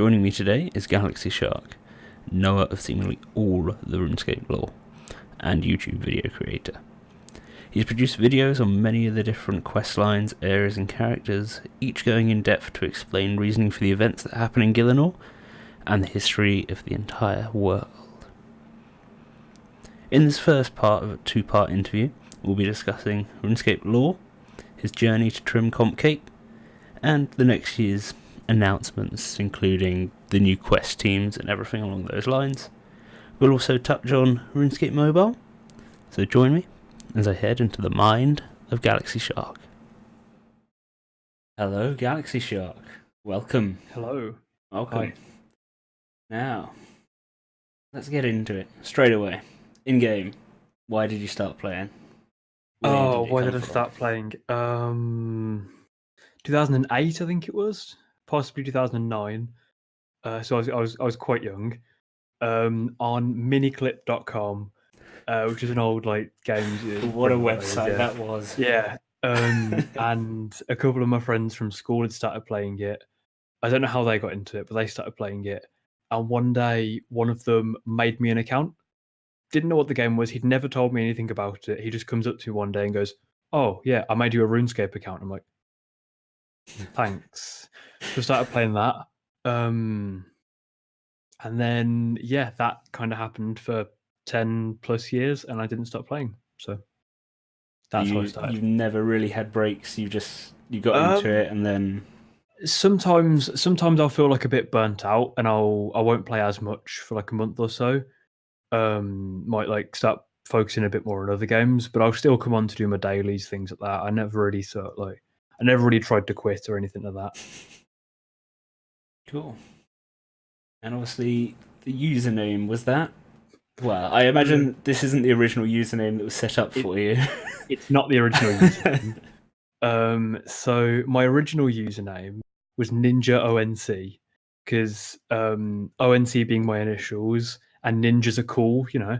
Joining me today is GalaxyShark, knower of seemingly all the RuneScape lore, and YouTube video creator. He's produced videos on many of the different quest lines, areas and characters, each going in depth to explain reasoning for the events that happen in Gielinor, and the history of the entire world. In this first part of a two-part interview, we'll be discussing RuneScape lore, his journey to Trim Comp Cape, and the next year's announcements, including the new quest teams and everything along those lines. We'll also touch on RuneScape Mobile, so join me as I head into the mind of GalaxyShark. Hello, GalaxyShark. Welcome. Hello. Welcome. Hi. Now, let's get into it straight away. In-game, why did you start playing? Why did I start playing? 2008, I think it was, possibly 2009. So I was quite young. On miniclip.com, which is an old game. What a website that was. Yeah. And a couple of my friends from school had started playing it. I don't know how they got into it, but they started playing it. And one day, one of them made me an account. Didn't know what the game was. He'd never told me anything about it. He just comes up to me one day and goes, "Oh yeah, I made you a RuneScape account." I'm like, "Thanks." So I started playing that, and then that kind of happened for 10 plus years, and I didn't stop playing. So that's how I started. You've never really had breaks. You got into it, and then sometimes I'll feel like a bit burnt out, and I won't play as much for like a month or so. Might start focusing a bit more on other games, but I'll still come on to do my dailies, things like that. I never really tried to quit or anything like that. Cool. And obviously the username was that. Well, I imagine this isn't the original username that was set up for you. It's not the original username. So my original username was Ninja ONC, because ONC being my initials, and ninjas are cool, you know.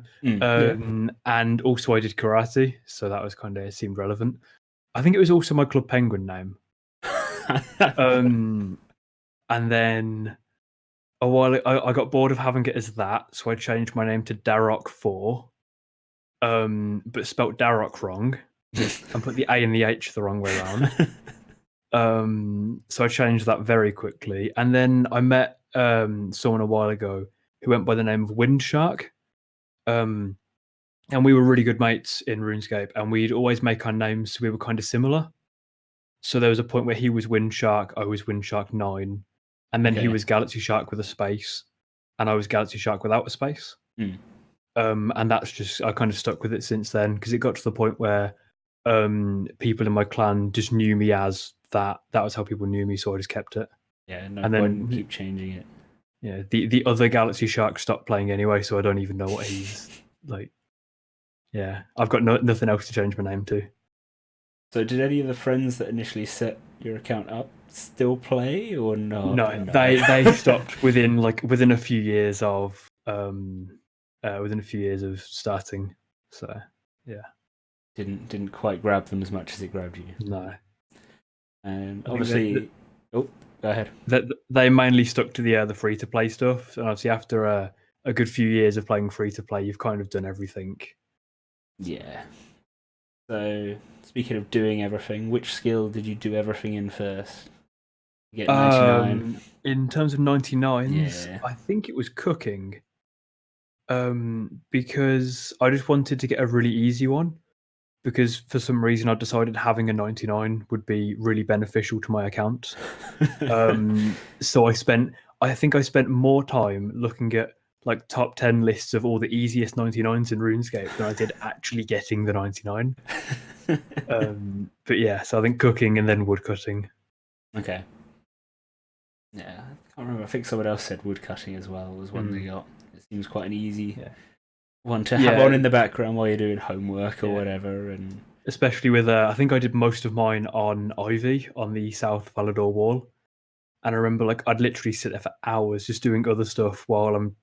And also I did karate, so that was kind of seemed relevant. I think it was also my Club Penguin name. And then a while I got bored of having it as that, so I changed my name to Darrock4, but spelt Darrock wrong, and put the A and the H the wrong way around. So I changed that very quickly, and then I met someone a while ago who went by the name of Windshark, and we were really good mates in RuneScape, and we'd always make our names so we were kind of similar. So there was a point where he was Windshark, I was Windshark9, and then he was GalaxyShark with a space, and I was GalaxyShark without a space. And that's just, I kind of stuck with it since then, because it got to the point where people in my clan just knew me as that. That was how people knew me, so I just kept it. Yeah, no, and then keep changing it. Yeah, the other GalaxyShark stopped playing anyway, so I don't even know what he's like. Yeah, I've got nothing else to change my name to. So did any of the friends that initially set your account up still play, or not? No, they stopped within a few years of starting. So yeah, didn't quite grab them as much as it grabbed you. No, and obviously, go ahead. They mainly stuck to the free to play stuff, and obviously after a good few years of playing free to play, you've kind of done everything. Yeah. So speaking of doing everything, which skill did you do everything in first? You get 99. In terms of 99s, yeah. I think it was cooking. Because I just wanted to get a really easy one, because for some reason I decided having a 99 would be really beneficial to my account. So I think I spent more time looking at like top 10 lists of all the easiest 99s in RuneScape than I did actually getting the 99. But yeah, so I think cooking and then woodcutting. Okay. Yeah, I can't remember. I think someone else said woodcutting as well was one they got. It seems quite an easy one to have on in the background while you're doing homework or whatever. And especially with, I think I did most of mine on Ivy on the South Valador wall. And I remember I'd literally sit there for hours just doing other stuff while I'm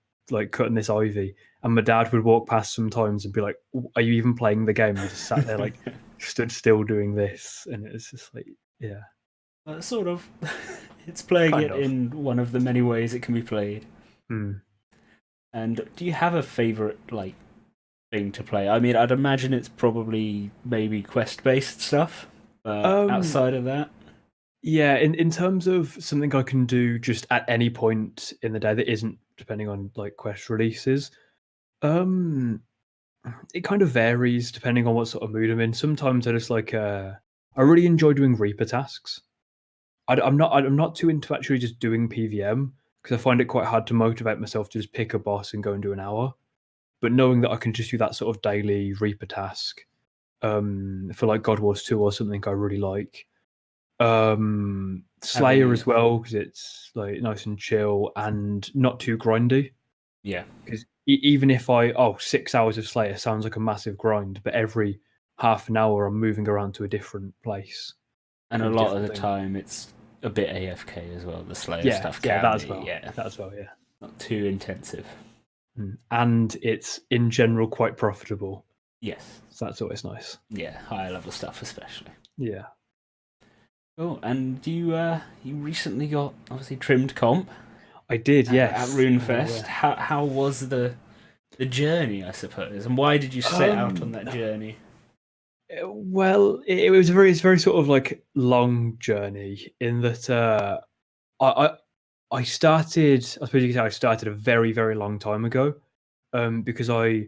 cutting this ivy. And my dad would walk past sometimes and be like, "Are you even playing the game?" And just sat there stood still doing this. And it was just sort of. It's playing Kind it of. in one of the many ways it can be played. Hmm. And do you have a favorite thing to play? I mean, I'd imagine it's probably maybe quest-based stuff, but Um, outside of that, yeah, in terms of something I can do just at any point in the day that isn't depending on like quest releases, um, it kind of varies depending on what sort of mood I'm in. Sometimes I just I really enjoy doing Reaper tasks. I'm not too into actually just doing PVM because I find it quite hard to motivate myself to just pick a boss and go and do an hour. But knowing that I can just do that sort of daily Reaper task, for like God Wars 2 or something I really like. Slayer having as well because it's like nice and chill and not too grindy. yeah, Because even if 6 hours of Slayer sounds like a massive grind, but every half an hour I'm moving around to a different place, and a doing lot of different the things. time it's a bit AFK as well. The Slayer Yeah, stuff yeah, can that as be, well. yeah, That as well, yeah. not too intensive. And it's in general quite profitable, Yes, so that's always nice. yeah, higher level stuff especially. Yeah, Cool. And you recently got obviously trimmed comp I did. at Yes. Runefest. How was the journey, I suppose, and why did you set out on that journey? Well, it was it's a very sort of like long journey in that I I started. I suppose you could say I started a very very long time ago. Because I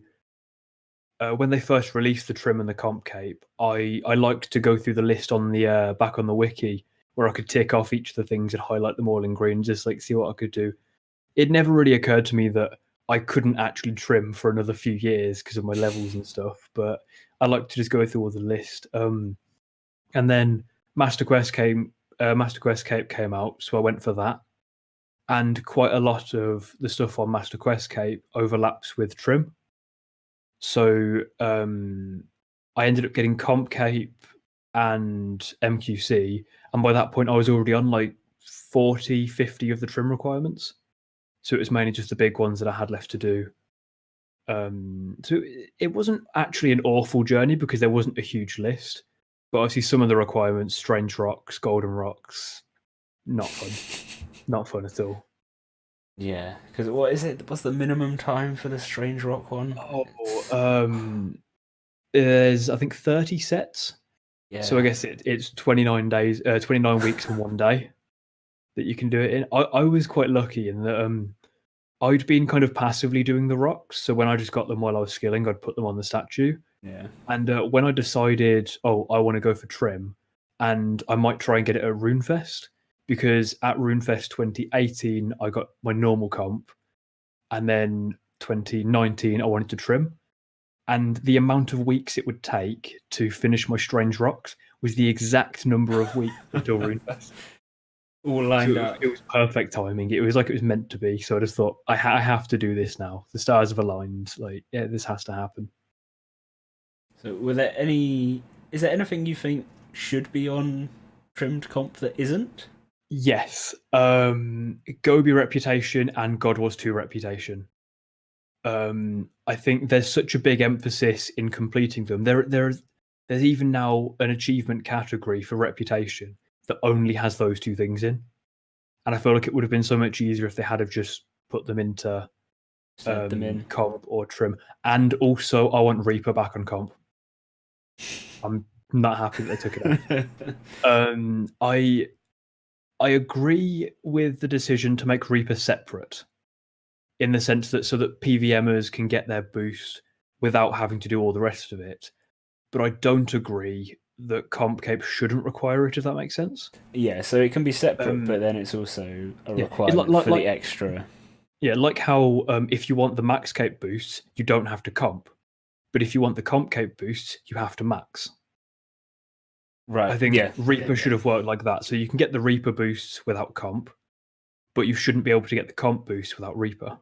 when they first released the trim and the comp cape, I liked to go through the list on the back on the wiki where I could tick off each of the things and highlight them all in green, just like see what I could do. It never really occurred to me that I couldn't actually trim for another few years because of my levels and stuff. But I like to just go through all the list. And then Master Quest Cape came out, so I went for that. And quite a lot of the stuff on Master Quest Cape overlaps with trim. So I ended up getting Comp Cape and MQC, and by that point I was already on like 40, 50 of the trim requirements. So it was mainly just the big ones that I had left to do. So it wasn't actually an awful journey because there wasn't a huge list. But obviously some of the requirements, strange rocks, golden rocks, not fun. Not fun at all. Yeah, because what is it? What's the minimum time for the Strange Rock one? Oh, there's I think 30 sets. So I Yeah, guess it's 29 days, 29 weeks and 1 day that you can do it in. I was quite lucky in that I'd been kind of passively doing the rocks. So when I just got them while I was skilling, I'd put them on the statue. yeah. And when I decided, I want to go for trim, and I might try and get it at Runefest, because at Runefest 2018 I got my normal comp, and then 2019 I wanted to trim, and the amount of weeks it would take to finish my strange rocks was the exact number of weeks until Runefest. All So lined up. it was perfect timing. It was like it was meant to be. So I just thought I have to do this now. The stars have aligned. Like, yeah, this has to happen. So, were there any? Is there anything you think should be on trimmed comp that isn't? Yes. Gobi reputation and God Wars 2 reputation. I think there's such a big emphasis in completing them. There's even now an achievement category for reputation that only has those two things in. And I feel like it would have been so much easier if they had have just put them into Slid them in. comp or trim. And also I want Reaper back on comp. I'm not happy that they took it out. I agree with the decision to make Reaper separate, in the sense that so that PVMers can get their boost without having to do all the rest of it. But I don't agree that Comp Cape shouldn't require it, if that makes sense. Yeah, so it can be separate, but Um, then it's also a yeah, it, requirement for the extra. yeah, like how if you want the Max Cape boosts, you don't have to comp. But if you want the Comp Cape boosts, you have to max. Right. I think Yeah. Reaper should have worked like that. So you can get the Reaper boosts without comp, but you shouldn't be able to get the comp boost without Reaper.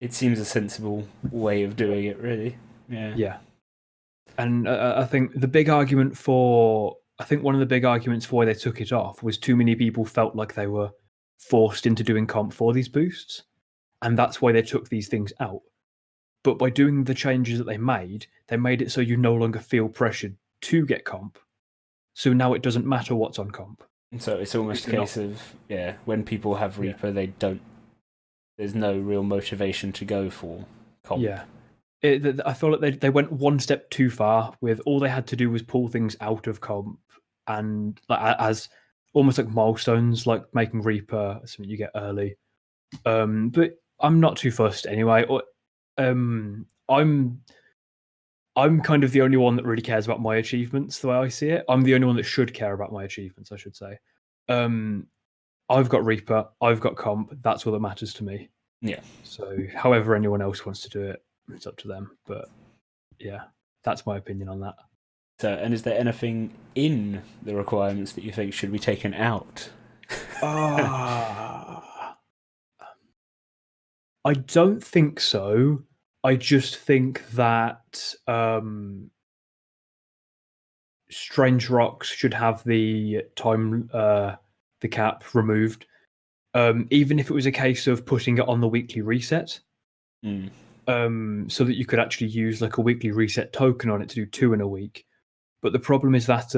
It seems a sensible way of doing it, really. Yeah. Yeah. And I think the big argument for, I think one of the big arguments for why they took it off was too many people felt like they were forced into doing comp for these boosts. And that's why they took these things out. But by doing the changes that they made it so you no longer feel pressured to get comp. So now it doesn't matter what's on comp. So it's almost a You're not- case of when people have Yeah. Reaper, they don't. There's no real motivation to go for comp. Yeah. I feel like they went one step too far with all they had to do was pull things out of comp and like as almost like milestones, like making Reaper something you get early. But I'm not too fussed anyway. I'm kind of the only one that really cares about my achievements the way I see it. I'm the only one that should care about my achievements, I should say. I've got Reaper, I've got comp, that's all that matters to me. Yeah. So however anyone else wants to do it, it's up to them. But yeah, that's my opinion on that. So, and is there anything in the requirements that you think should be taken out? I don't think so. I just think that Strange Rocks should have the time, the cap removed. Even if it was a case of putting it on the weekly reset, so that you could actually use like a weekly reset token on it to do 2 in a week. But the problem is that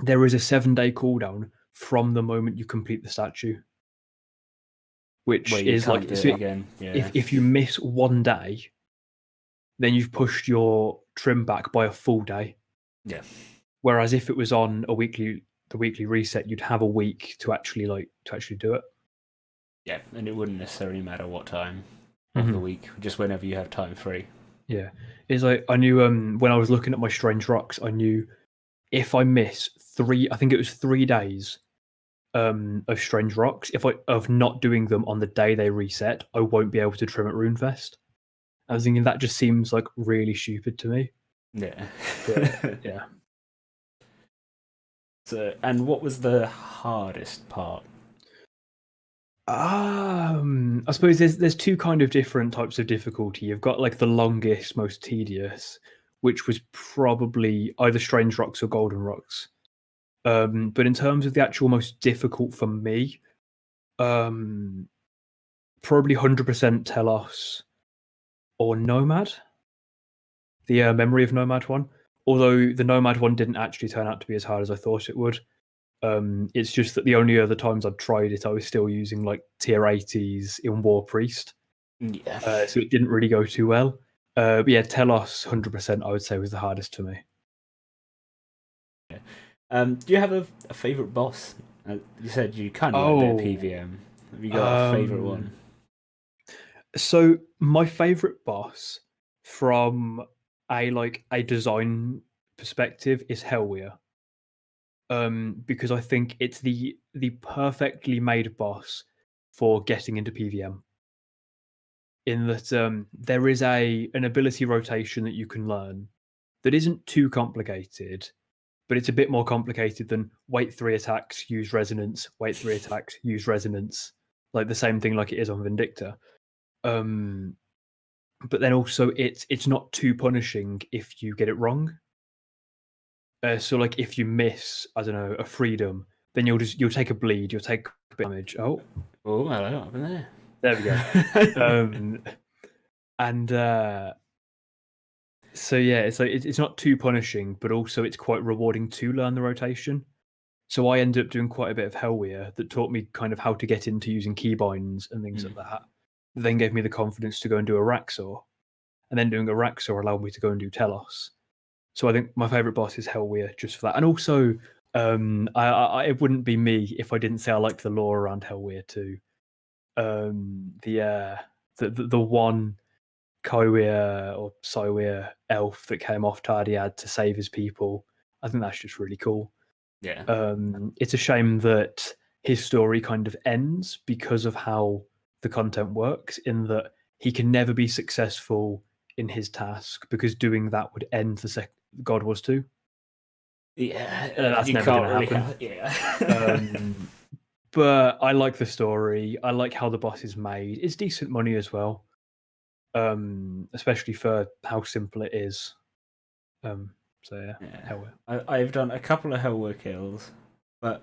there is a 7-day cooldown from the moment you complete the statue, which Where you is can't like do it again. Yeah. if you miss 1 day, then you've pushed your trim back by a full day. Yeah. Whereas if it was on the weekly reset, you'd have a week to actually do it. Yeah, and it wouldn't necessarily matter what time of the week, just whenever you have time free. Yeah, it's like I knew when I was looking at my Strange Rocks, I knew if I miss 3, I think it was 3 days of Strange Rocks, of not doing them on the day they reset, I won't be able to trim at Runefest. I was thinking that just seems like really stupid to me. Yeah. But, yeah. So, and what was the hardest part? I suppose there's 2 kind of different types of difficulty. You've got like the longest, most tedious, which was probably either Strange Rocks or Golden Rocks. But in terms of the actual most difficult for me, probably 100% Telos or Nomad, the Memory of Nomad one. Although the Nomad one didn't actually turn out to be as hard as I thought it would. It's just that the only other times I'd tried it, I was still using like tier 80s in War Priest. Yeah. So it didn't really go too well. But yeah, Telos 100% I would say was the hardest for me. Do you have a favorite boss? You said you kind of like a bit of PVM. Have you got a favorite one? So my favorite boss from a design perspective is Hellweir. Because I think it's the perfectly made boss for getting into PVM. In that there is an ability rotation that you can learn that isn't too complicated, but it's a bit more complicated than wait 3 attacks, use resonance, wait 3 attacks, use resonance, like the same thing like it is on Vindicta. But then also it's not too punishing if you get it wrong. So like if you miss, I don't know, a freedom, then you'll take a bleed, you'll take a bit of damage. Oh, hello, up in there. there we go. And so yeah, it's like it's not too punishing, but also it's quite rewarding to learn the rotation. So I ended up doing quite a bit of Hellweir that taught me kind of how to get into using keybinds and things like that. Then gave me the confidence to go and do a Raxor. And then doing a Raxor allowed me to go and do Telos. So I think my favorite boss is Hellweir just for that. And also, it wouldn't be me if I didn't say I liked the lore around Hellweir too. The one Kyoweir or Psyweir elf that came off Tardiad to save his people. I think that's just really cool. Yeah. It's a shame that his story kind of ends because of how the content works, in that he can never be successful in his task because doing that would end the God Wars 2. Yeah, that's never going to happen. But I like the story. I like how the boss is made. It's decent money as well, especially for how simple it is. So yeah. Hellweir. I've done a couple of Hellweir kills, but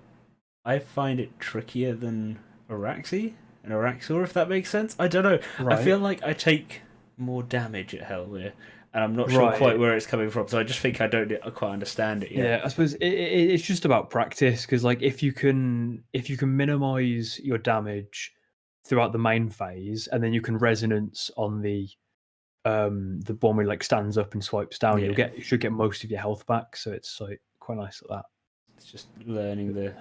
I find it trickier than Araxi and Araxor, if that makes sense. I don't know. Right. I feel like I take more damage at Hellweir, and I'm not sure Right. quite where it's coming from. So I just think I don't quite understand it yet. Yeah, I suppose it's just about practice, because like if you can minimize your damage throughout the main phase, and then you can resonance on the one where like stands up and swipes down, Yeah. you should get most of your health back. So it's like quite nice at that. It's just learning the.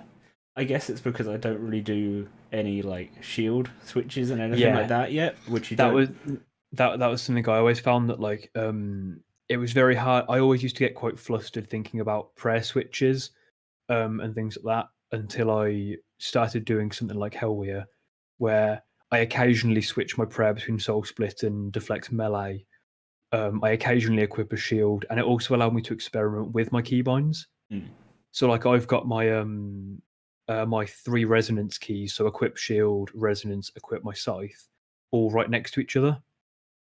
I guess it's because I don't really do any like shield switches and anything like that yet, which you don't. That was something I always found that like it was very hard. I always used to get quite flustered thinking about prayer switches and things like that, until I started doing something like Hellweir, where I occasionally switch my prayer between Soul Split and Deflect Melee. I occasionally equip a shield, and it also allowed me to experiment with my keybinds. So like I've got my my 3 resonance keys, so equip shield, resonance, equip my scythe, all right next to each other.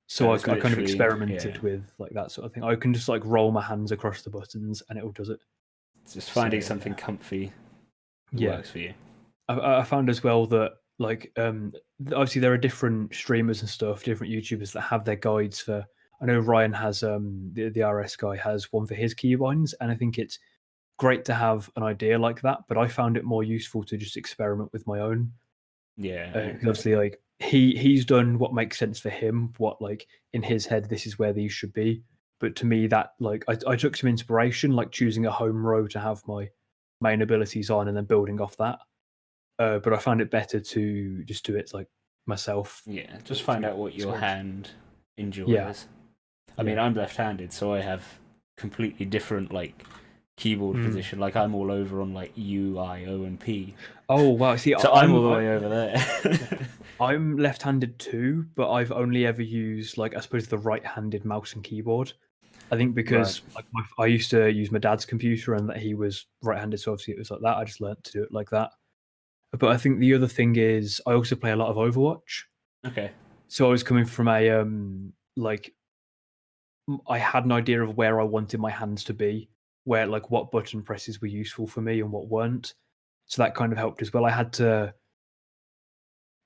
So I kind of experimented with like that sort of thing. I can just like roll my hands across the buttons and it all does it. It's just finding something comfy that works for you. I found as well that like obviously there are different streamers and stuff, different YouTubers that have their guides for. I know Ryan has the RS guy has one for his keybinds, and I think it's great to have an idea like that. But I found it more useful to just experiment with my own. Yeah, obviously, like he's done what makes sense for him. What like in his head, this is where these should be. But to me, that like I took some inspiration, like choosing a home row to have my main abilities on, and then building off that. But I found it better to just do it like myself. Yeah, just find out what your hand enjoys. Yeah. I mean, I'm left-handed, so I have completely different like keyboard position. Like I'm all over on like U, I, O, and P. Oh wow! See, so I'm all the way over there. I'm left-handed too, but I've only ever used like I suppose the right-handed mouse and keyboard. I think because like I used to use my dad's computer and that he was right-handed, so obviously it was like that. I just learned to do it like that. But I think the other thing is I also play a lot of Overwatch. Okay. So I was coming from a like I had an idea of where I wanted my hands to be, where like what button presses were useful for me and what weren't. So that kind of helped as well. I had to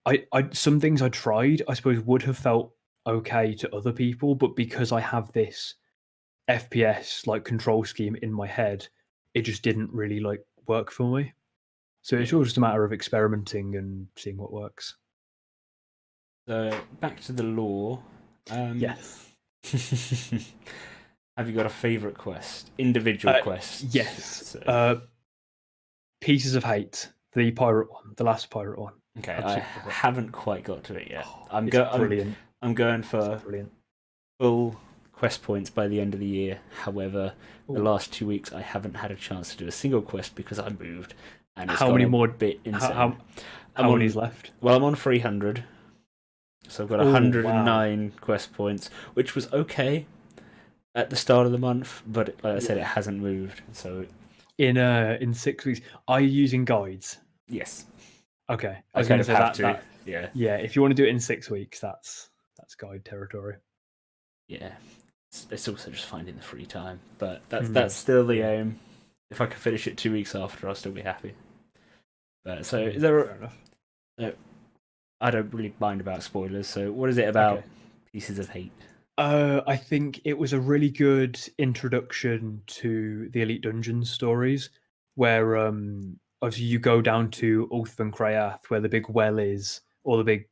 I some things I tried, I suppose would have felt okay to other people, but because I have this FPS like control scheme in my head, it just didn't really like work for me. So it's all just a matter of experimenting and seeing what works. So back to the lore. Yes. Have you got a favourite quest? Individual quest? Yes. So. Pieces of Hate, the pirate one, the last pirate one. Okay, I haven't quite got to it yet. Brilliant. I'm going for full quest points by the end of the year. However, the last 2 weeks I haven't had a chance to do a single quest because I moved. And it's how many more? Bit insane. How many is left? Well, I'm on 300. So I've got 109 quest points, which was okay at the start of the month, but like I said, it hasn't moved. So in 6 weeks, are you using guides? Yes. Okay, I was going to say that. Yeah. If you want to do it in 6 weeks, that's guide territory. Yeah, it's also just finding the free time, but that's still the aim. If I can finish it 2 weeks after, I'll still be happy. But so is there? Fair enough. I don't really mind about spoilers. So what is it about Pieces of Hate? I think it was a really good introduction to the Elite Dungeons stories, where obviously you go down to Ulth and Krayath, where the big well is, or the big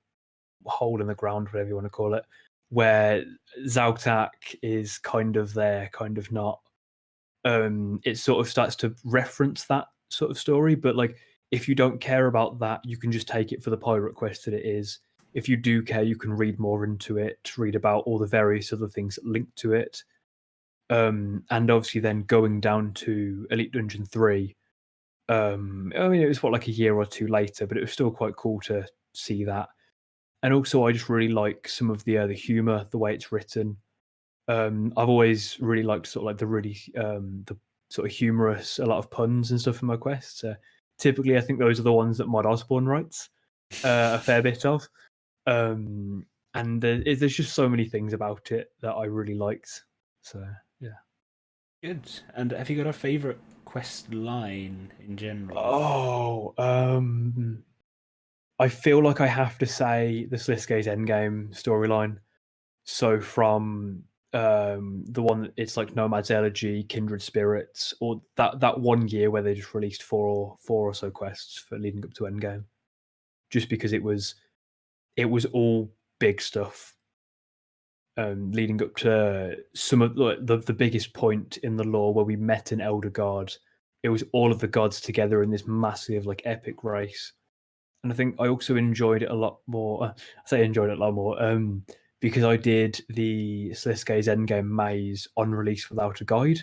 hole in the ground, whatever you want to call it, where Zaltak is kind of there, kind of not. It sort of starts to reference that sort of story, but like if you don't care about that, you can just take it for the pirate quest that it is. If you do care, you can read more into it, read about all the various other things that link to it. And obviously then going down to Elite Dungeon 3, I mean, it was like a year or two later, but it was still quite cool to see that. And also I just really like some of the humour, the way it's written. I've always really liked sort of like the sort of humorous, a lot of puns and stuff in my quests. Typically, I think those are the ones that Mod Osborne writes a fair bit of. And there's just so many things about it that I really liked. So yeah, good. And have you got a favourite quest line in general? I feel like I have to say the Sliske's endgame storyline. So from the one it's like Nomad's Elegy, Kindred Spirits, or that one year where they just released four or so quests for leading up to Endgame, just because it was all big stuff. Leading up to some of the biggest point in the lore where we met an Elder God. It was all of the gods together in this massive, like, epic race. And I think I also enjoyed it a lot more. I say enjoyed it a lot more because I did the Sliske's Endgame maze on release without a guide.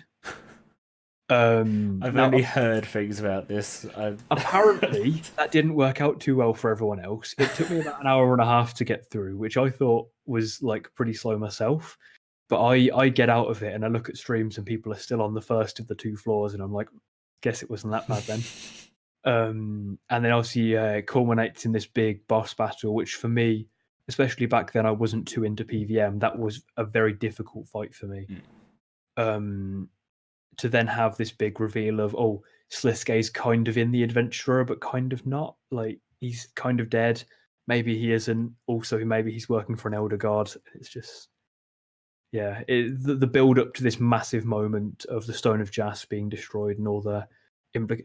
I've only heard things about this. Apparently, that didn't work out too well for everyone else. It took me about an hour and a half to get through, which I thought was like pretty slow myself. But I get out of it and I look at streams and people are still on the first of the 2 floors, and I'm like, guess it wasn't that bad then. And then obviously culminates in this big boss battle, which for me, especially back then, I wasn't too into PVM. That was a very difficult fight for me. To then have this big reveal of, oh, Sliske's kind of in the adventurer, but kind of not. Like, he's kind of dead. Maybe he isn't. Also, maybe he's working for an Elder God. It's just, yeah, the build up to this massive moment of the Stone of Jas being destroyed and all the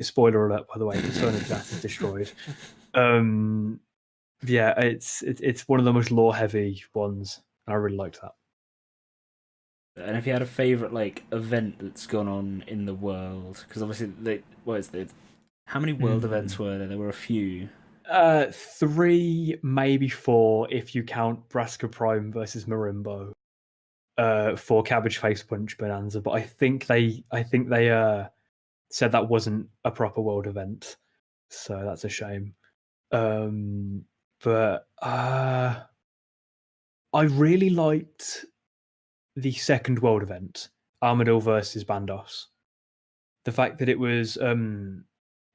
spoiler alert, by the way, the Stone of Jas is destroyed. Yeah, it's one of the most lore heavy ones. I really liked that. And if you had a favourite like event that's gone on in the world, because obviously, how many world events were there? There were a few. 3, maybe 4, if you count Braska Prime versus Marimbo. For Cabbage Face Punch Bonanza, but I think they said that wasn't a proper world event, so that's a shame. But I really liked the second world event, Armadillo versus Bandos. The fact that it was the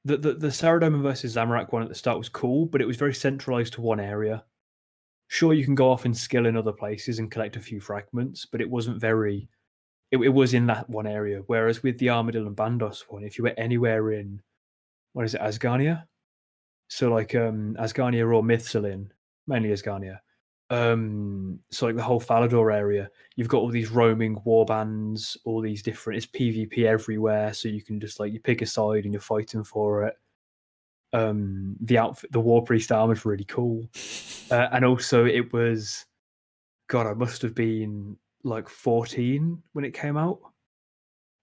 Saradomin versus Zamorak one at the start was cool, but it was very centralized to one area. Sure, you can go off and skill in other places and collect a few fragments, but it wasn't very. It was in that one area. Whereas with the Armadillo and Bandos one, if you were anywhere in, what is it, Asgarnia? So like Asgarnia or Mythsalin, mainly Asgarnia. So like the whole Falador area, you've got all these roaming warbands, all these different. It's PvP everywhere, so you can just like you pick a side and you're fighting for it. The outfit, the War Priest armor is really cool, and also it was, God, I must have been like 14 when it came out,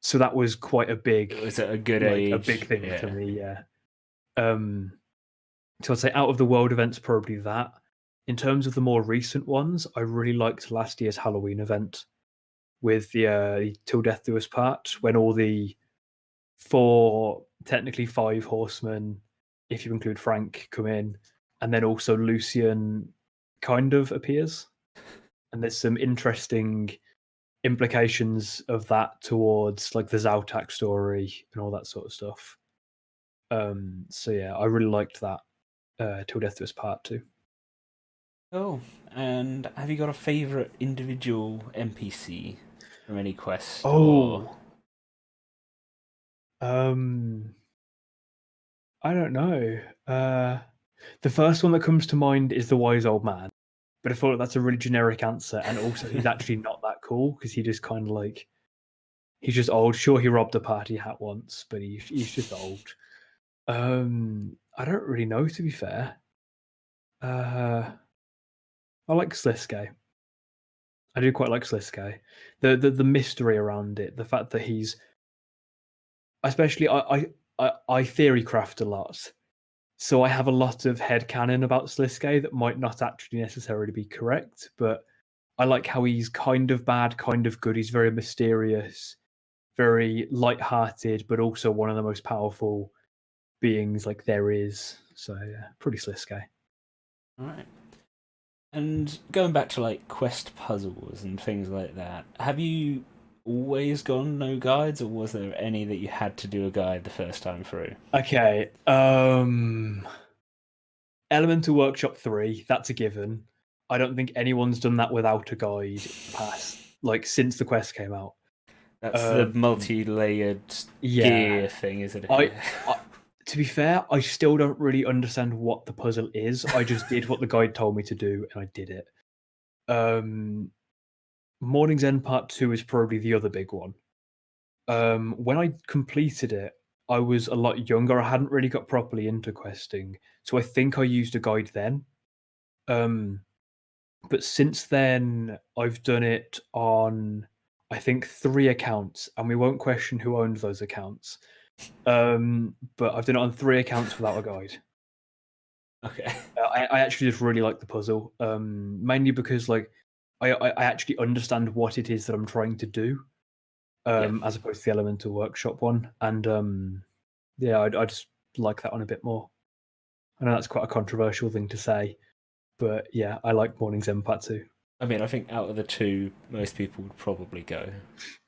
so that was quite a big. Was it a good like, age? A big thing for me, yeah. So I'd say out of the world events, probably that. In terms of the more recent ones, I really liked last year's Halloween event with the Till Death Do Us Part, when all the 4, technically 5 horsemen, if you include Frank, come in, and then also Lucian kind of appears. And there's some interesting implications of that towards like the Zautak story and all that sort of stuff. So yeah, I really liked that Till Death Do Us Part 2. Oh, and have you got a favourite individual NPC from any quest? Oh, I don't know. The first one that comes to mind is the Wise Old Man, but I thought like that's a really generic answer, and also he's actually not that cool because he just kind of like he's just old. Sure, he robbed a party hat once, but he's just old. I don't really know, to be fair. I like Sliske. I do quite like Sliske. The mystery around it, the fact that he's, especially I theory craft a lot, so I have a lot of headcanon about Sliske that might not actually necessarily be correct, but I like how he's kind of bad, kind of good. He's very mysterious, very light-hearted, but also one of the most powerful beings like there is. So yeah, pretty Sliske. All right. And going back to like quest puzzles and things like that, have you always gone no guides, or was there any that you had to do a guide the first time through? Okay. Elemental Workshop 3, that's a given. I don't think anyone's done that without a guide past like since the quest came out. That's the multi-layered gear thing, isn't it? To be fair, I still don't really understand what the puzzle is. I just did what the guide told me to do, and I did it. Morning's End Part 2 is probably the other big one. When I completed it, I was a lot younger. I hadn't really got properly into questing, so I think I used a guide then. But since then, I've done it on, I think, 3 accounts, and we won't question who owned those accounts. But I've done it on 3 accounts without a guide. Okay. I actually just really like the puzzle, mainly because like I actually understand what it is that I'm trying to do, as opposed to the Elemental Workshop one, and yeah, I just like that one a bit more. I know that's quite a controversial thing to say, but yeah, I like Morning's End Part 2. I mean, I think out of the two, most people would probably go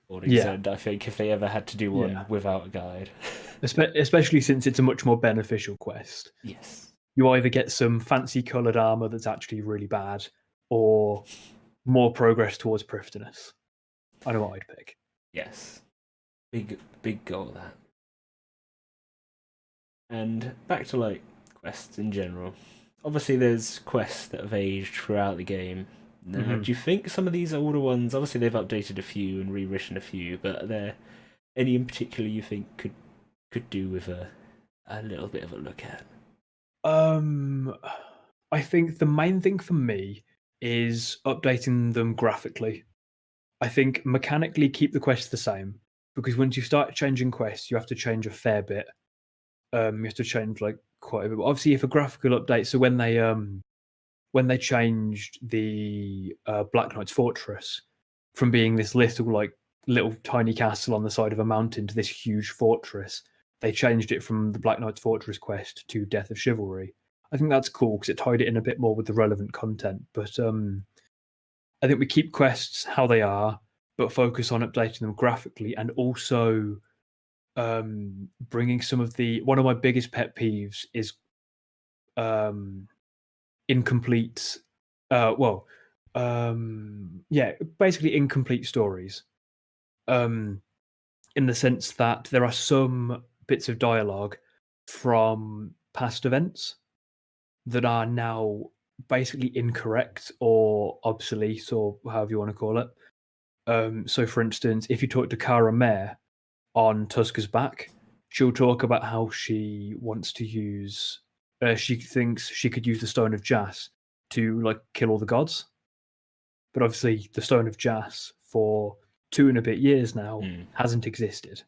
Morning's Yeah, End. I think if they ever had to do one yeah. without a guide. Especially since it's a much more beneficial quest. Yes. You either get some fancy coloured armor that's actually really bad, or more progress towards Prifdinus. I know what I'd pick. Yes. Big goal, that. And back to, like, quests in general. Obviously, there's quests that have aged throughout the game. Now, do you think some of these older ones, obviously they've updated a few and rewritten a few, but are there any in particular you think could do with a little bit of a look at? I think the main thing for me is updating them graphically. I think mechanically keep the quests the same, because once you start changing quests, you have to change a fair bit. You have to change like quite a bit. But obviously, if a graphical update, so when they changed the Black Knight's Fortress from being this little tiny castle on the side of a mountain to this huge fortress, they changed it from the Black Knight's Fortress quest to Death of Chivalry. I think that's cool because it tied it in a bit more with the relevant content. But I think we keep quests how they are, but focus on updating them graphically and also bringing some of the. One of my biggest pet peeves is incomplete. Yeah, basically incomplete stories. In the sense that there are some bits of dialogue from past events that are now basically incorrect or obsolete, or however you want to call it. So, for instance, if you talk to Kara Mare on Tusker's back, she'll talk about how she wants to use. She thinks she could use the Stone of Jas to like kill all the gods, but obviously the Stone of Jas for 2 and a bit years now hasn't existed.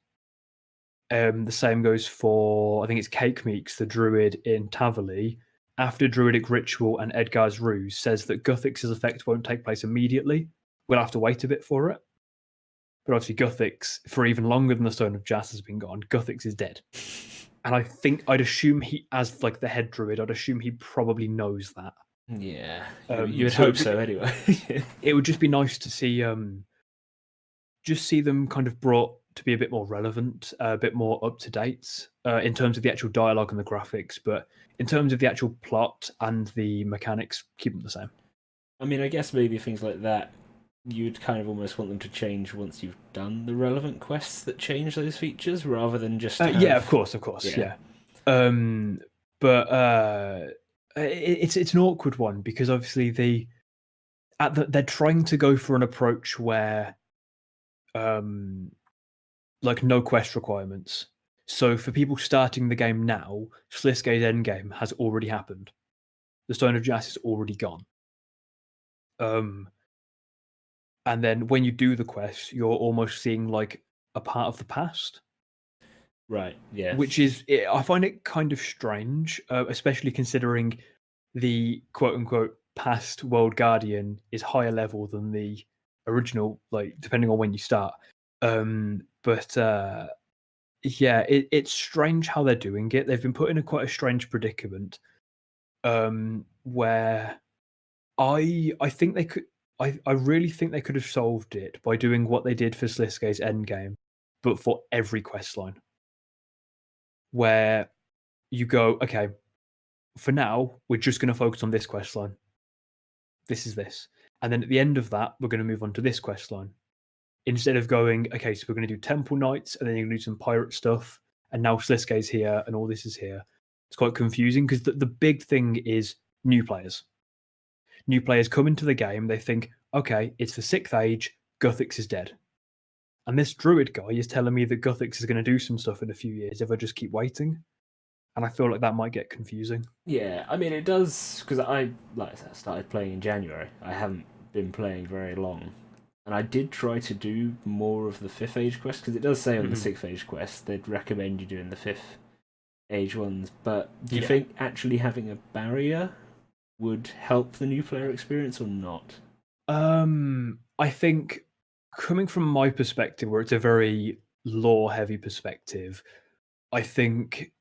The same goes for, I think it's Cake Meeks, the druid in Tavali. After Druidic Ritual and Edgar's Ruse says that Guthix's effect won't take place immediately. We'll have to wait a bit for it. But obviously Guthix, for even longer than the Stone of Jas has been gone, Guthix is dead. And I think I'd assume he, as like the head druid, I'd assume he probably knows that. Yeah, you would hope so anyway. It would just be nice to see, just see them kind of brought to be a bit more relevant, a bit more up to date in terms of the actual dialogue and the graphics, but in terms of the actual plot and the mechanics, keep them the same. I mean, I guess maybe things like that you'd kind of almost want them to change once you've done the relevant quests that change those features, rather than just yeah, of course, yeah. But it's an awkward one because obviously they're trying to go for an approach where like no quest requirements. So for people starting the game now, Sliske's endgame has already happened. The Stone of Jas is already gone. And then when you do the quest, you're almost seeing like a part of the past. Right, yeah. Which is, I find it kind of strange, especially considering the quote-unquote past World Guardian is higher level than the original, like, depending on when you start. But yeah, it's strange how they're doing it. They've been put in quite a strange predicament, where I think they could. I really think they could have solved it by doing what they did for Sliske's endgame, but for every quest line. Where you go, okay, for now, we're just going to focus on this quest line. This is this. And then at the end of that, we're going to move on to this quest line. Instead of going, okay, so we're going to do Temple Knights, and then you're going to do some pirate stuff, and now Sliske's here, and all this is here. It's quite confusing, because the big thing is new players. New players come into the game, they think, okay, it's the 6th age, Guthix is dead. And this druid guy is telling me that Guthix is going to do some stuff in a few years if I just keep waiting. And I feel like that might get confusing. Yeah, I mean it does, because like I said, I started playing in January. I haven't been playing very long, and I did try to do more of the 5th age quest, because it does say on the 6th age quest they'd recommend you doing the 5th age ones. But do you think actually having a barrier would help the new player experience or not? I think, coming from my perspective, where it's a very lore heavy perspective, I think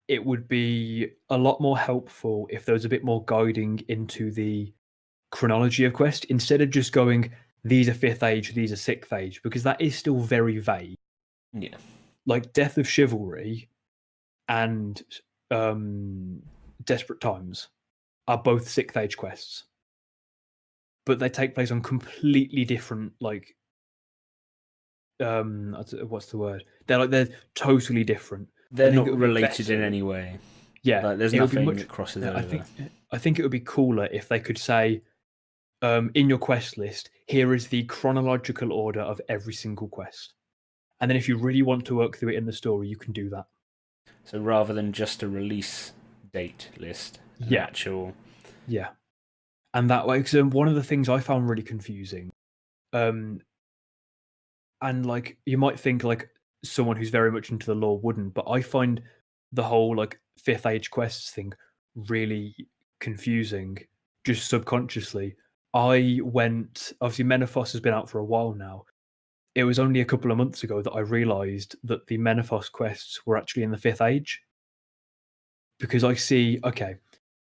it would be a lot more helpful if there was a bit more guiding into the chronology of quest, instead of just going, these are 5th age, these are 6th age, because that is still very vague. Yeah. Like Death of Chivalry and Desperate Times are both 6th age quests, but they take place on completely different, like, what's the word? They're totally different. They're not related in any way. Yeah, like, there's nothing that crosses over. I think it would be cooler if they could say, in your quest list, here is the chronological order of every single quest, and then if you really want to work through it in the story, you can do that. So rather than just a release date list, actual. Yeah, and that way, because one of the things I found really confusing, and like you might think like someone who's very much into the lore wouldn't, but I find the whole like 5th age quests thing really confusing, just subconsciously. I went, obviously Menaphos has been out for a while now. It was only a couple of months ago that I realised that the Menaphos quests were actually in the 5th age. Because I see, okay,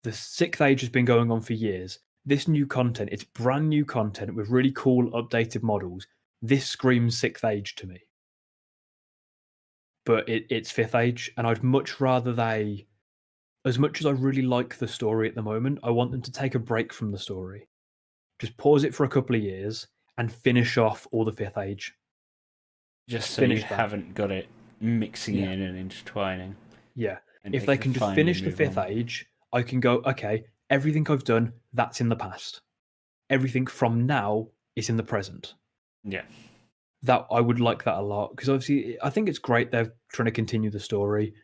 the 6th age has been going on for years. This new content, it's brand new content with really cool updated models. This screams 6th age to me. But it's 5th age, and I'd much rather they, as much as I really like the story at the moment, I want them to take a break from the story. Just pause it for a couple of years and finish off all the 5th age. Just so you haven't got it mixing in and intertwining. Yeah. If they can just finish the 5th age, I can go, okay, everything I've done, that's in the past. Everything from now is in the present. Yeah. That I would like that a lot, because obviously I think it's great they're trying to continue the story,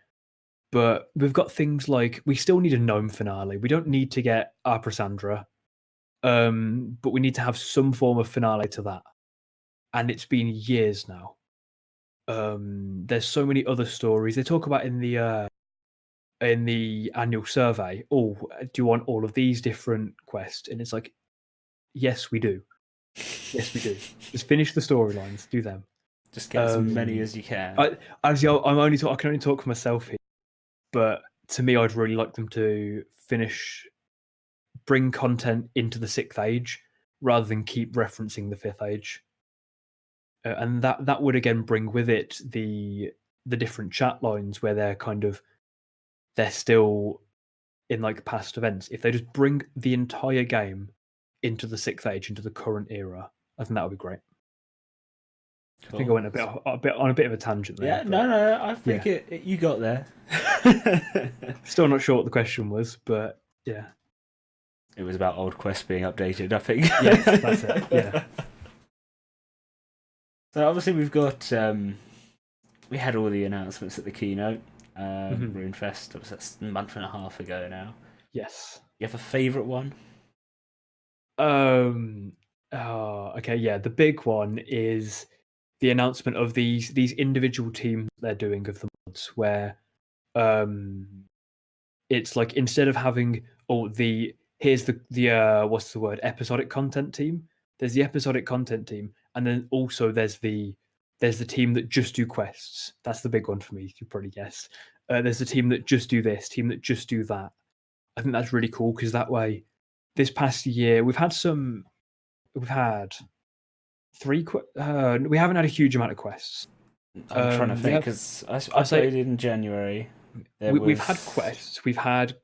but we've got things like, we still need a gnome finale. We don't need to get Arprasandra, but we need to have some form of finale to that. And it's been years now. There's so many other stories they talk about in the annual survey. Oh, do you want all of these different quests? And it's like, yes, we do. Yes, we do. Just finish the storylines. Do them. Just get as many as you can. I can only talk for myself here, but to me, I'd really like them to bring content into the 6th age rather than keep referencing the 5th age. And that would again bring with it the different chat lines where they're still in like past events. If they just bring the entire game into the 6th age, into the current era, I think that would be great. Cool. I think I went on a bit of a tangent there. Yeah, no, I think you got there. Still not sure what the question was, but yeah. It was about old quests being updated, I think. Yes, that's it. Yeah. So obviously we've got we had all the announcements at the keynote, Runefest. That's a month and a half ago now. Yes. You have a favourite one? Okay, yeah. The big one is the announcement of these individual teams they're doing of the mods, where it's like, instead of having here's the what's the word, episodic content team. There's the episodic content team, and then also there's the team that just do quests. That's the big one for me. You probably guess. There's the team that just do this, team that just do that. I think that's really cool, because that way, this past year we've had 3. We haven't had a huge amount of quests. I'm trying to think, because I played in January. We've had quests. We've had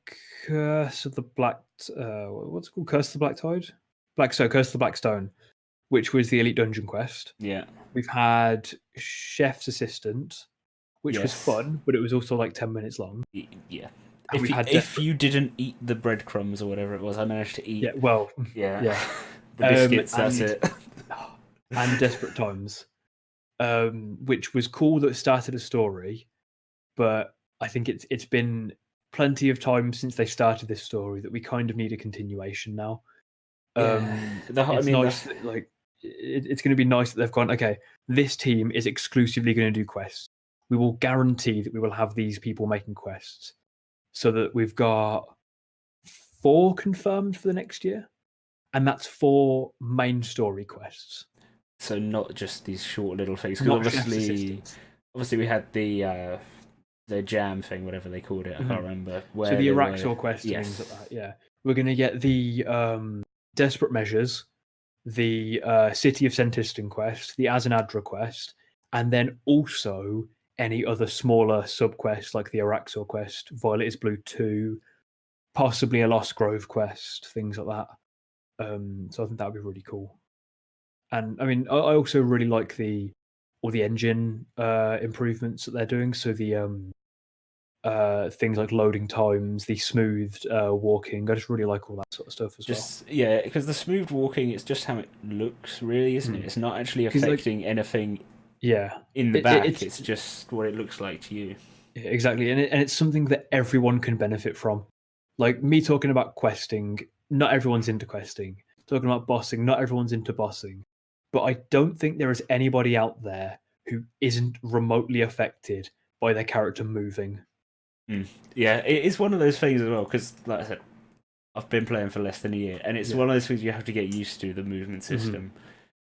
Curse of the Black. What's it called? Curse of the Black Tide. Curse of the Black Stone, which was the Elite Dungeon quest. Yeah. We've had Chef's Assistant, which was fun, but it was also like 10 minutes long. Yeah. If you didn't eat the breadcrumbs or whatever it was, I managed to eat. Yeah. Well. Yeah. The biscuits, that's and, it. and Desperate Times, which was cool that it started a story, but I think it's been plenty of time since they started this story that we kind of need a continuation now. Yeah, It's nice that, like, it's going to be nice that they've gone, okay, this team is exclusively going to do quests. We will guarantee that we will have these people making quests, so that we've got 4 confirmed for the next year, and that's 4 main story quests. So not just these short little things, because Not Chef's obviously Assistants. we had the jam thing, whatever they called it. I can't remember. Where So the they Araxor quest and things like that. Yeah, we're going to get the Desperate Measures, the City of Sentiston quest, the Azanadra quest, and then also any other smaller sub-quests like the Araxor quest, Violet is Blue 2, possibly a Lost Grove quest, things like that. So I think that would be really cool. And I mean, I also really like all the engine improvements that they're doing. So the things like loading times, the smoothed walking. I just really like all that sort of stuff as well. Yeah, because the smooth walking, it's just how it looks, really, isn't it? It's not actually 'Cause, like, affecting anything yeah, in the back. It's just what it looks like to you. exactly, and it's something that everyone can benefit from. Like me talking about questing, not everyone's into questing. Talking about bossing, not everyone's into bossing. But I don't think there is anybody out there who isn't remotely affected by their character moving. Yeah, it is one of those things as well, because, like I said, I've been playing for less than a year, and it's one of those things you have to get used to, the movement system.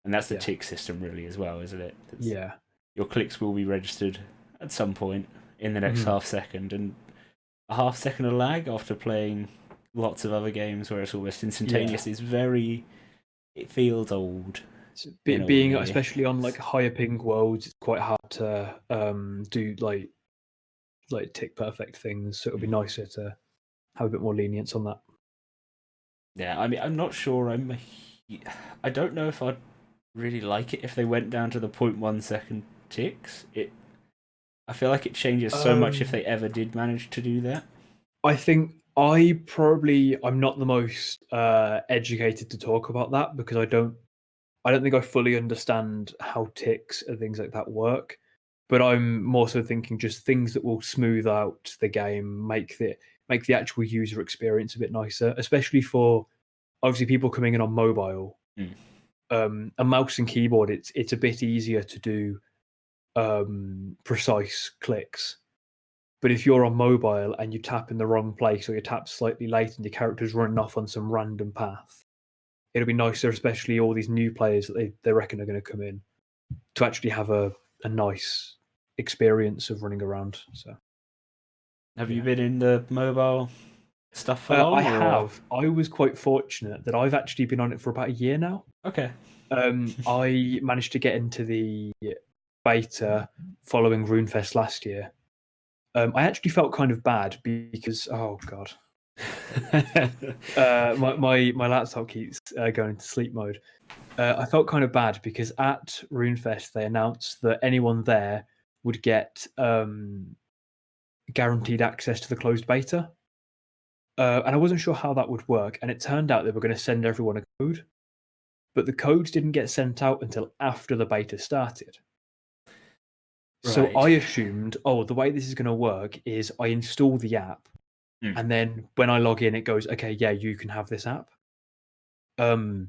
And that's the tick system, really, as well, isn't it? Yeah. Your clicks will be registered at some point in the next half second, and a half second of lag after playing lots of other games where it's almost instantaneous is it feels old. Being especially on like higher ping worlds, it's quite hard to do like tick perfect things. So it would be nicer to have a bit more lenience on that. Yeah, I mean, I'm not sure. I don't know if I'd really like it if they went down to the 0.1 second ticks. I feel like it changes so much if they ever did manage to do that. I think I'm not the most educated to talk about that, because I don't think I fully understand how ticks and things like that work. But I'm more so thinking just things that will smooth out the game, make the actual user experience a bit nicer, especially for obviously people coming in on mobile. A mouse and keyboard, it's a bit easier to do precise clicks. But if you're on mobile and you tap in the wrong place, or you tap slightly late and your character's running off on some random path, it'll be nicer, especially all these new players that they reckon are going to come in, to actually have a nice experience of running around. So, have you been in the mobile stuff for long? I have. I was quite fortunate that I've actually been on it for about a year now. Okay. I managed to get into the beta following Runefest last year. I actually felt kind of bad because, oh god, my laptop keeps going into sleep mode. I felt kind of bad because at Runefest they announced that anyone there would get guaranteed access to the closed beta, and I wasn't sure how that would work. And it turned out they were going to send everyone a code, but the codes didn't get sent out until after the beta started. So I assumed, the way this is going to work is I install the app, and then when I log in, it goes, okay, yeah, you can have this app. So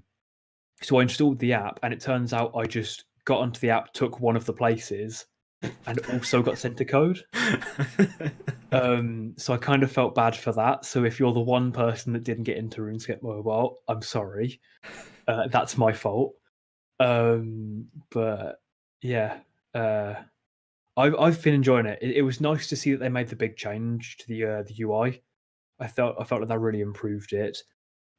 I installed the app, and it turns out I just got onto the app, took one of the places, and also got sent a code. So I kind of felt bad for that. So if you're the one person that didn't get into RuneScape Mobile, I'm sorry. That's my fault. But yeah, I've been enjoying it. It was nice to see that they made the big change to the UI. I felt like that really improved it.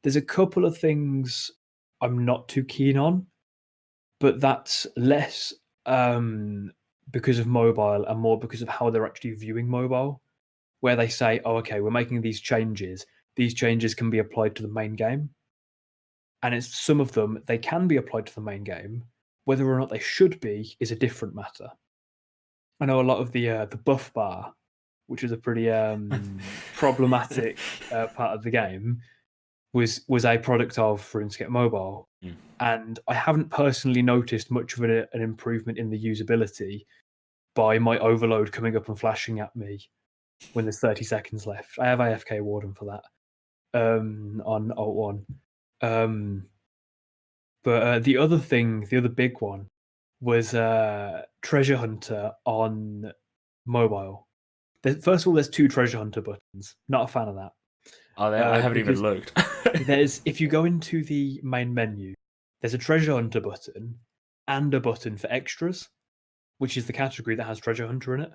There's a couple of things I'm not too keen on, but that's less because of mobile and more because of how they're actually viewing mobile, where they say, oh, okay, we're making these changes. These changes can be applied to the main game. And it's some of them, they can be applied to the main game. Whether or not they should be is a different matter. I know a lot of the buff bar, which is a pretty problematic part of the game. was a product of RuneScape Mobile, and I haven't personally noticed much of an improvement in the usability by my overload coming up and flashing at me when there's 30 seconds left. I have AFK Warden for that on Alt 1. But the other big one was Treasure Hunter on mobile. First of all, there's 2 Treasure Hunter buttons. Not a fan of that. Oh, I haven't even looked. If you go into the main menu, there's a Treasure Hunter button and a button for extras, which is the category that has Treasure Hunter in it.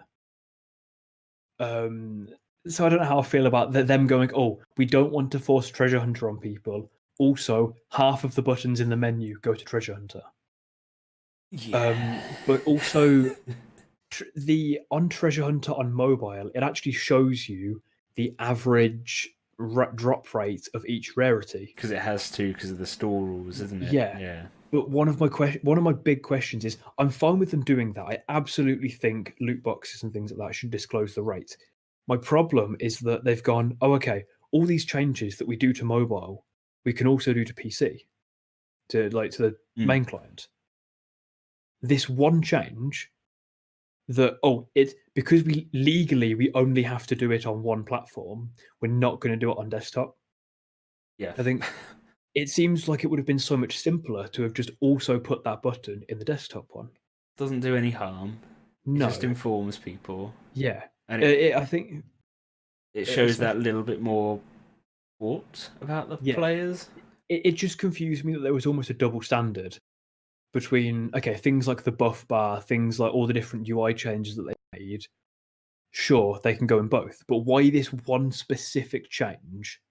So I don't know how I feel about them going, oh, we don't want to force Treasure Hunter on people. Also, half of the buttons in the menu go to Treasure Hunter. Yeah. But also, on Treasure Hunter on mobile, it actually shows you the average drop rate of each rarity. Because it has to, because of the store rules, isn't it? Yeah. But one of my big questions is, I'm fine with them doing that. I absolutely think loot boxes and things like that should disclose the rate. My problem is that they've gone, oh, okay, all these changes that we do to mobile, we can also do to PC, to the main client. This one change that because we legally only have to do it on one platform, we're not going to do it on desktop. Yeah. I think it seems like it would have been so much simpler to have just also put that button in the desktop one. Doesn't do any harm. No. It just informs people. Yeah. And I think it shows that little bit more thought about the players. It just confused me that there was almost a double standard between, things like the buff bar, things like all the different UI changes that they made. Sure, they can go in both, but why this one specific change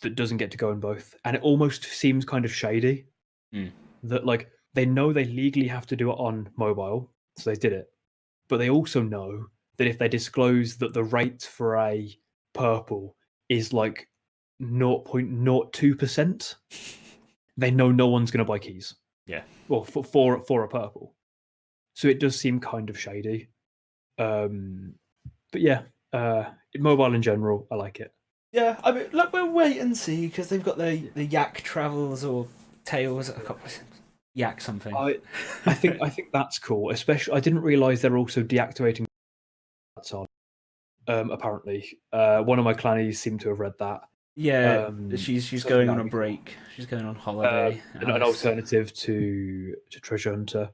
that doesn't get to go in both? And it almost seems kind of shady that they know they legally have to do it on mobile, so they did it. But they also know that if they disclose that the rate for a purple is 0.02%, they know no one's going to buy keys. Yeah. Well, for a purple. So it does seem kind of shady. But yeah, mobile in general, I like it. Yeah, I mean, we'll wait and see, because they've got the yak travels or tails. I can't yak something. I think that's cool. Especially, I didn't realize they're also deactivating that's on. Apparently, one of my clannies seemed to have read that. Yeah, she's going on a break. She's going on holiday. An alternative to Treasure Hunter,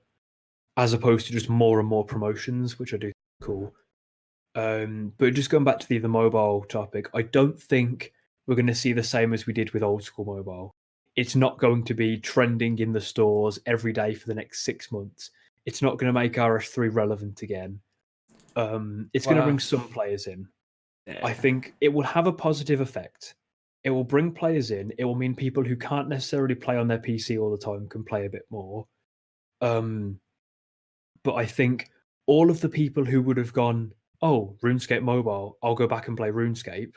as opposed to just more and more promotions, which I do think are cool. But just going back to the mobile topic, I don't think we're going to see the same as we did with old school mobile. It's not going to be trending in the stores every day for the next 6 months. It's not going to make RS3 relevant again. It's going to bring some players in. Yeah. I think it will have a positive effect. It will bring players in. It will mean people who can't necessarily play on their PC all the time can play a bit more. But I think all of the people who would have gone, oh, RuneScape Mobile, I'll go back and play RuneScape,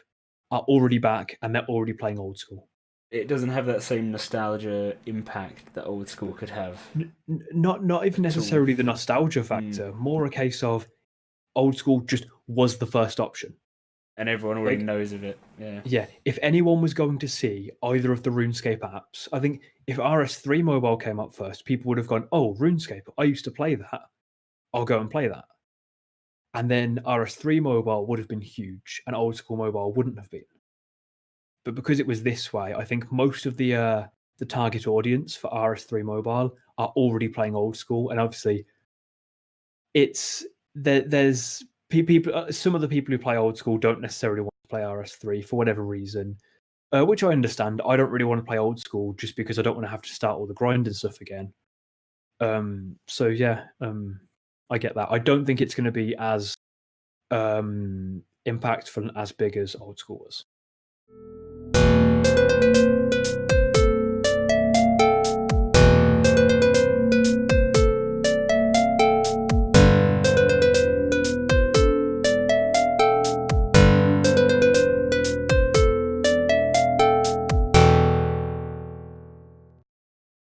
are already back and they're already playing old school. It doesn't have that same nostalgia impact that old school could have. Not even necessarily the nostalgia factor. More a case of old school just was the first option. And everyone already knows of it. Yeah. Yeah. If anyone was going to see either of the RuneScape apps, I think if RS3 Mobile came up first, people would have gone, oh, RuneScape, I used to play that. I'll go and play that. And then RS3 Mobile would have been huge and old school mobile wouldn't have been. But because it was this way, I think most of the target audience for RS3 Mobile are already playing old school. And obviously, there's people. Some of the people who play old school don't necessarily want to play RS3 for whatever reason, which I understand. I don't really want to play old school just because I don't want to have to start all the grind and stuff again. So yeah, I get that. I don't think it's going to be as impactful and as big as old school was.